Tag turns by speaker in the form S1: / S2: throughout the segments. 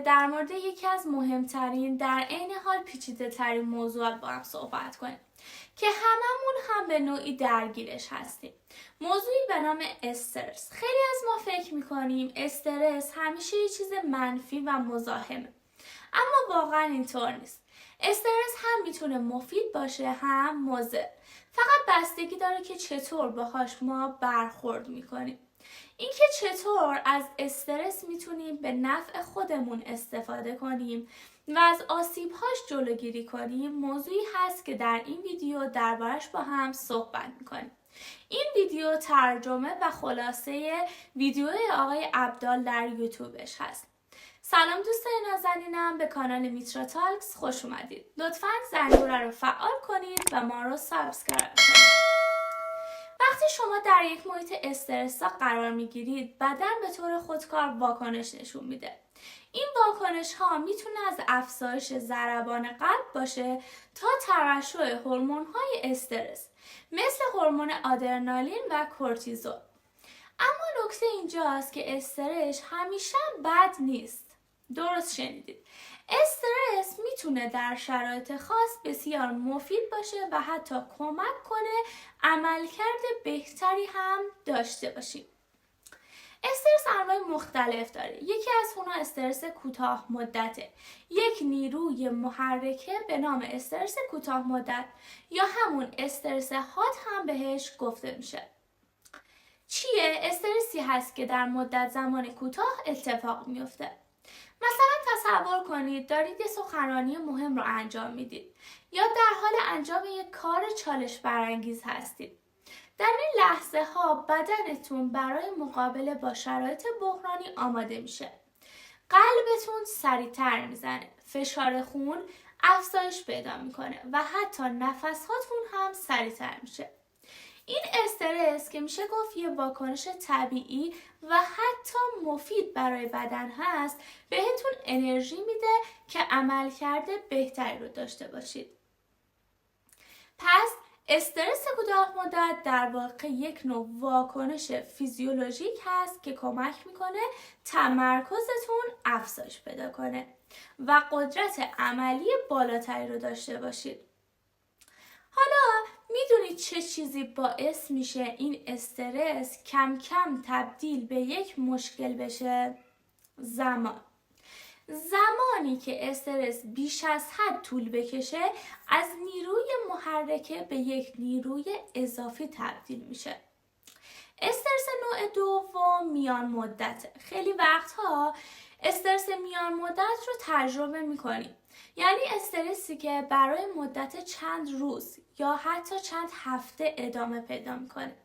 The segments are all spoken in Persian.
S1: در مورد یکی از مهمترین در عین حال پیچیده ترین موضوعات با هم صحبت کنیم که هممون هم به نوعی درگیرش هستیم. موضوعی به نام استرس. خیلی از ما فکر میکنیم استرس همیشه یه چیز منفی و مزاحمه، اما واقعا اینطور نیست. استرس هم میتونه مفید باشه هم مضر، فقط بستگی داره که چطور باهاش ما برخورد میکنیم. اینکه چطور از استرس میتونیم به نفع خودمون استفاده کنیم و از آسیبهاش جلوگیری کنیم موضوعی هست که در این ویدیو دربارش با هم صحبت میکنیم. این ویدیو ترجمه و خلاصه ویدیوی آقای عبدال در یوتیوبش هست. سلام دوستان نازنینم، به کانال میترا تالکس خوش اومدید. لطفاً زنگوله رو فعال کنید و ما رو سابسکرایب کنید. وقتی شما در یک محیط استرس قرار میگیرید، بدن به طور خودکار واکنش نشون میده. این واکنش ها میتونه از افزایش ضربان قلب باشه تا ترشح هورمون های استرس مثل هورمون آدرنالین و کورتیزول. اما نکته اینجاست که استرس همیشه بد نیست. درست شنیدید. استرس میتونه در شرایط خاص بسیار مفید باشه و حتی کمک کنه عملکرد بهتری هم داشته باشیم. استرس انواع مختلف داره. یکی از اونها استرس کوتاه مدته. یک نیروی محرکه به نام استرس کوتاه مدت یا همون استرس هات هم بهش گفته میشه. چیه؟ استرسی هست که در مدت زمان کوتاه اتفاق میفته. مثلا تصور کنید دارید یه سخنرانی مهم رو انجام میدید یا در حال انجام یک کار چالش برانگیز هستید. در این لحظه ها بدنتون برای مقابله با شرایط بحرانی آماده میشه. قلبتون سریعتر میزنه، فشار خون افزایش پیدا میکنه و حتی نفساتون هم سریعتر میشه. این استرس که میشه گفت یه واکنش طبیعی و حتی مفید برای بدن هست، بهتون انرژی میده که عملکرد بهتری رو داشته باشید. پس استرس کوتاه مدت در واقع یک نوع واکنش فیزیولوژیک هست که کمک میکنه تمرکزتون افزایش پیدا کنه و قدرت عملی بالاتری رو داشته باشید. حالا میدونید چه چیزی باعث میشه این استرس کم کم تبدیل به یک مشکل بشه؟ زمانی که استرس بیش از حد طول بکشه از نیروی محرکه به یک نیروی اضافی تبدیل میشه. استرس نوع دوم میان مدته. خیلی وقتها استرس میان مدت رو تجربه میکنیم. یعنی استرسی که برای مدت چند روز یا حتی چند هفته ادامه پیدا میکنه.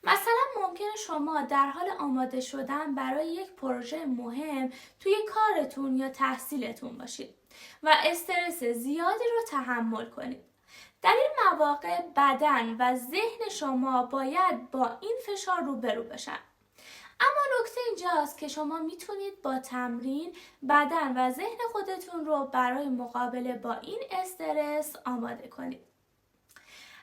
S1: مثلا ممکنه شما در حال آماده شدن برای یک پروژه مهم توی کارتون یا تحصیلتون باشید و استرس زیادی رو تحمل کنید. در این مواقع بدن و ذهن شما باید با این فشار روبرو بشن. اما نکته اینجاست که شما میتونید با تمرین بدن و ذهن خودتون رو برای مقابله با این استرس آماده کنید.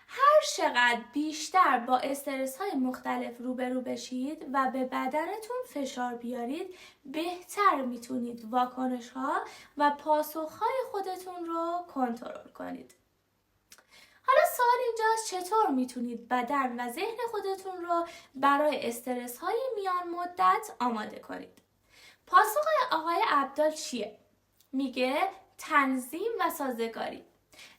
S1: هر چقدر بیشتر با استرس های مختلف روبرو بشید و به بدنتون فشار بیارید، بهتر میتونید واکنش ها و پاسخ های خودتون رو کنترل کنید. حالا سوال اینجاست چطور میتونید بدن و ذهن خودتون رو برای استرس های میان مدت آماده کنید؟ پاسخ آقای عبدال چیه؟ میگه تنظیم و سازگاری.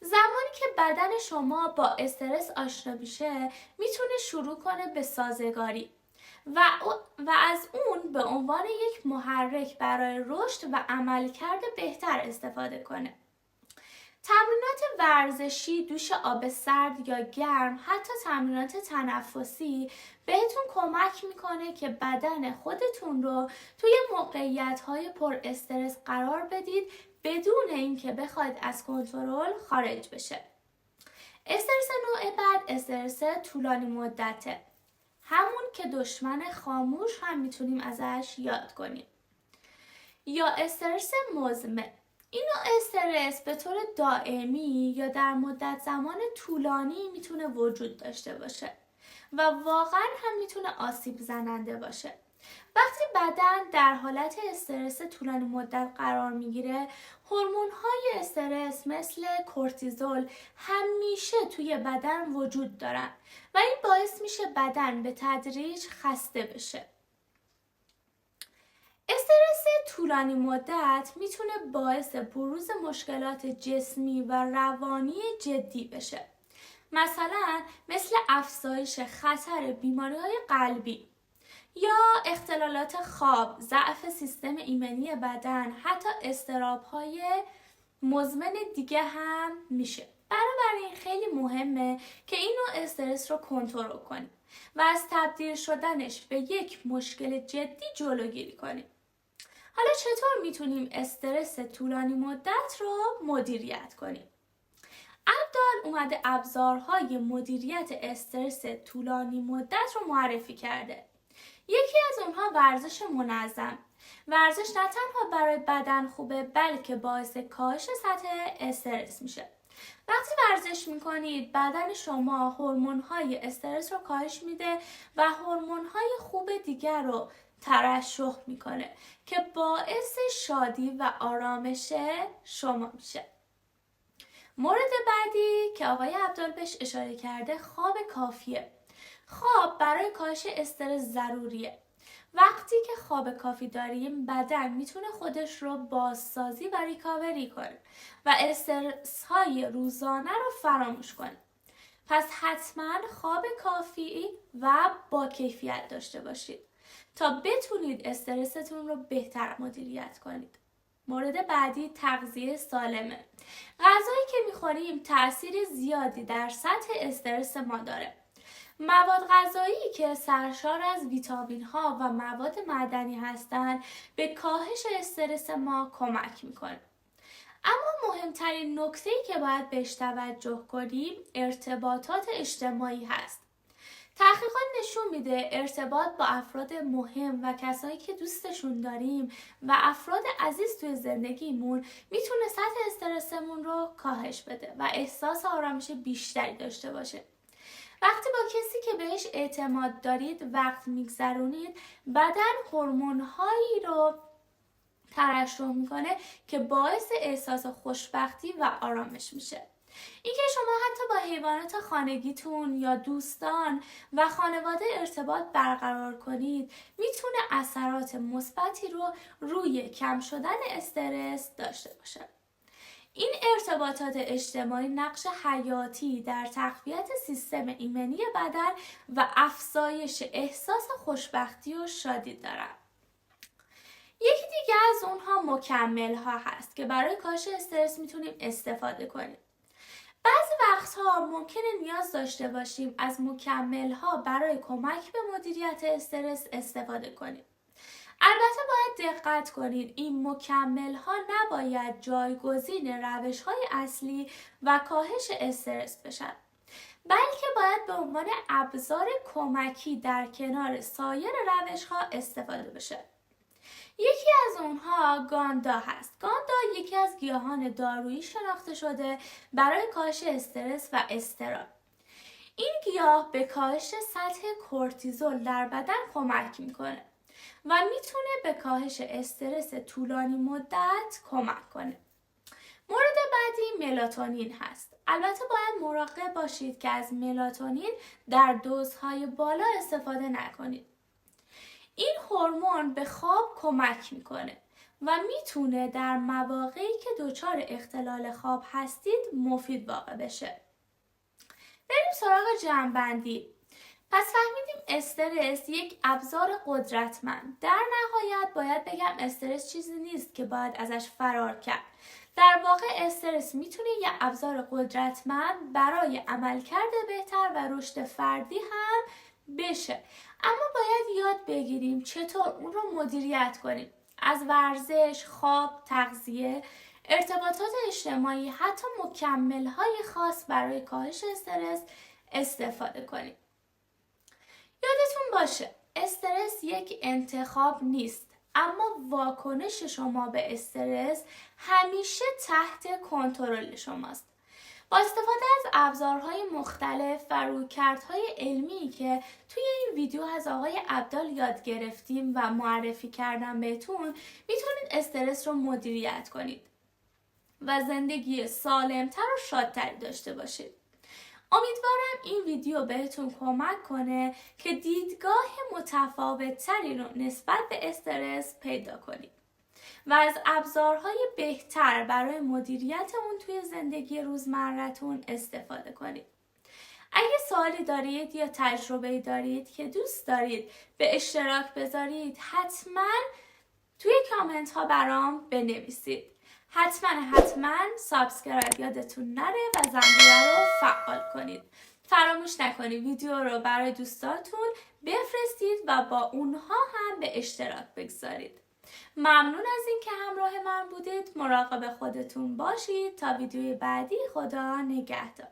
S1: زمانی که بدن شما با استرس آشنا میشه میتونه شروع کنه به سازگاری و از اون به عنوان یک محرک برای رشد و عملکرد بهتر استفاده کنه. تمرینات ورزشی، دوش آب سرد یا گرم، حتی تمرینات تنفسی بهتون کمک میکنه که بدن خودتون رو توی موقعیت‌های پر استرس قرار بدید بدون اینکه بخواید از کنترل خارج بشه. استرس نوع بعد استرس طولانی مدته. همون که دشمن خاموش هم میتونیم ازش یاد کنیم. یا استرس مزمن. این نوع استرس به طور دائمی یا در مدت زمان طولانی میتونه وجود داشته باشه و واقعا هم میتونه آسیب زننده باشه. وقتی بدن در حالت استرس طولانی مدت قرار میگیره، هورمون‌های استرس مثل کورتیزول همیشه توی بدن وجود دارن و این باعث میشه بدن به تدریج خسته بشه. استرس طولانی مدت میتونه باعث بروز مشکلات جسمی و روانی جدی بشه. مثلا مثل افزایش خطر بیماری‌های قلبی یا اختلالات خواب، ضعف سیستم ایمنی بدن، حتی اضطراب‌های مزمن دیگه هم میشه. بنابراین خیلی مهمه که این نوع استرس رو کنترل کنیم و از تبدیل شدنش به یک مشکل جدی جلوگیری کنیم. حالا چطور میتونیم استرس طولانی مدت رو مدیریت کنیم؟ عبدال اومده ابزارهای مدیریت استرس طولانی مدت رو معرفی کرده. یکی از اونها ورزش منظم. ورزش نه تنها برای بدن خوبه بلکه باعث کاهش سطح استرس میشه. وقتی ورزش میکنید بدن شما هورمون‌های استرس رو کاهش میده و هورمون‌های خوب دیگر رو ترشح میکنه که باعث شادی و آرامش شما میشه. مورد بعدی که آقای عبدال بهش اشاره کرده خواب کافیه. خواب برای کاهش استرس ضروریه. وقتی که خواب کافی داریم بدن میتونه خودش رو بازسازی و ریکاوری کنه و استرس های روزانه رو فراموش کنه. پس حتما خواب کافی و با کیفیت داشته باشید تا بتونید استرستون رو بهتر مدیریت کنید. مورد بعدی تغذیه سالمه. غذایی که میخوریم تأثیر زیادی در سطح استرس ما داره. مواد غذایی که سرشار از ویتامین ها و مواد معدنی هستند به کاهش استرس ما کمک میکنه. اما مهمترین نکته‌ای که باید بهش توجه کنیم ارتباطات اجتماعی هست. تحقیقات نشون میده ارتباط با افراد مهم و کسایی که دوستشون داریم و افراد عزیز توی زندگیمون میتونه سطح استرسمون رو کاهش بده و احساس آرامش بیشتری داشته باشه. وقتی با کسی که بهش اعتماد دارید وقت میگذرونید بدن هورمون‌هایی رو ترشح میکنه که باعث احساس خوشبختی و آرامش میشه. اینکه شما حتی با حیوانات خانگیتون یا دوستان و خانواده ارتباط برقرار کنید میتونه اثرات مثبتی رو روی کم شدن استرس داشته باشه. این ارتباطات اجتماعی نقش حیاتی در تقویت سیستم ایمنی بدن و افزایش احساس خوشبختی و شادی دارند. یکی دیگه از اونها مکمل ها هست که برای کاهش استرس میتونیم استفاده کنیم. بعضی وقتها ممکنه نیاز داشته باشیم از مکمل ها برای کمک به مدیریت استرس استفاده کنیم. البته باید دقت کنید این مکمل ها نباید جایگزین روش های اصلی و کاهش استرس بشن، بلکه باید به عنوان ابزار کمکی در کنار سایر روش ها استفاده بشه. یکی از اونها گاندا هست. گاندا یکی از گیاهان دارویی شناخته شده برای کاهش استرس و اضطراب. این گیاه به کاهش سطح کورتیزول در بدن کمک میکنه و میتونه به کاهش استرس طولانی مدت کمک کنه. مورد بعدی ملاتونین هست. البته باید مراقب باشید که از ملاتونین در دوزهای بالا استفاده نکنید. این هورمون به خواب کمک میکنه و میتونه در مواقعی که دچار اختلال خواب هستید مفید واقع بشه. بریم سراغ جمع‌بندی. پس فهمیدیم استرس یک ابزار قدرتمند. در نهایت باید بگم استرس چیزی نیست که باید ازش فرار کرد. در واقع استرس میتونه یک ابزار قدرتمند برای عملکرد بهتر و رشد فردی هم بشه. اما باید یاد بگیریم چطور اون رو مدیریت کنیم. از ورزش، خواب، تغذیه، ارتباطات اجتماعی، حتی مکمل‌های خاص برای کاهش استرس استفاده کنیم. یادتون باشه استرس یک انتخاب نیست، اما واکنش شما به استرس همیشه تحت کنترل شماست. با استفاده از ابزارهای مختلف و رویکردهای علمی که توی این ویدیو از آقای عبدال یاد گرفتیم و معرفی کردم بهتون، میتونید استرس رو مدیریت کنید و زندگی سالمتر و شادتری داشته باشید. امیدوارم این ویدیو بهتون کمک کنه که دیدگاه متفاوت‌تری رو نسبت به استرس پیدا کنید و از ابزارهای بهتر برای مدیریت اون توی زندگی روزمرتون استفاده کنید. اگه سوالی دارید یا تجربه‌ای دارید که دوست دارید به اشتراک بذارید، حتما توی کامنت ها برام بنویسید. حتما سابسکرایب یادتون نره و زنگوله رو فعال کنید. فراموش نکنید ویدیو رو برای دوستاتون بفرستید و با اونها هم به اشتراک بگذارید. ممنون از اینکه همراه من بودید. مراقب خودتون باشید. تا ویدیوی بعدی، خدا نگهدار.